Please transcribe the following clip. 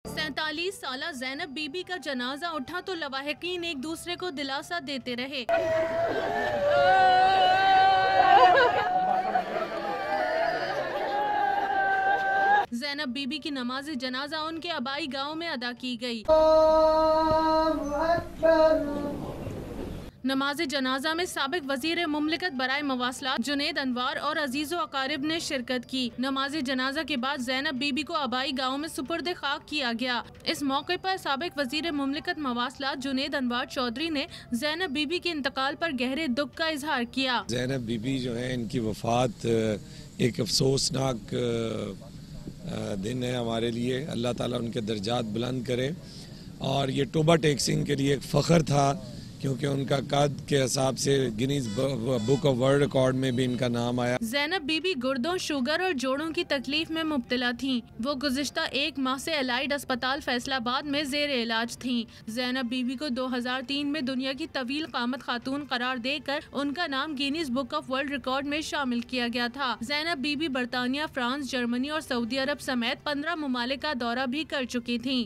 47 साला ज़ैनब बीबी का जनाजा उठा तो लवाहिकीन एक दूसरे को दिलासा देते रहे। ज़ैनब बीबी की नमाज जनाजा उनके आबाई गांव में अदा की गई। नमाज जनाजा में साबिक वजीर मुमलिकत बराए मवासलात जुनेद अनवार और अजीज़ो अकारिब ने शिरकत की। नमाज जनाजा के बाद ज़ैनब बीबी को आबाई गांव में सुपुर्द खाक किया गया। इस मौके पर साबिक वजीर मुमलिकत मवासलात जुनेद अनवार चौधरी ने ज़ैनब बीबी के इंतकाल पर गहरे दुख का इजहार किया। ज़ैनब बीबी जो है, इनकी वफात एक अफसोसनाक दिन है हमारे लिए। अल्लाह ताला उनके दर्जात बुलंद करे और ये टोबा टेक्सिंग के लिए एक फ़ख्र था क्योंकि उनका कद के हिसाब से Guinness book of world record में भी इनका नाम आया। ज़ैनब बीबी गुर्दों, शुगर और जोड़ों की तकलीफ में मुब्तला थीं। वो गुज़िश्ता 1 माह से एलाइड अस्पताल फैसलाबाद में ज़ेर इलाज थीं। ज़ैनब बीबी को 2003 में दुनिया की तवील कामत खातून करार देकर उनका नाम Guinness book of world record में शामिल किया गया था। ज़ैनब बीबी बरतानिया, फ्रांस, जर्मनी और सऊदी अरब समेत 15 ममालिक का दौरा भी कर चुकी थीं।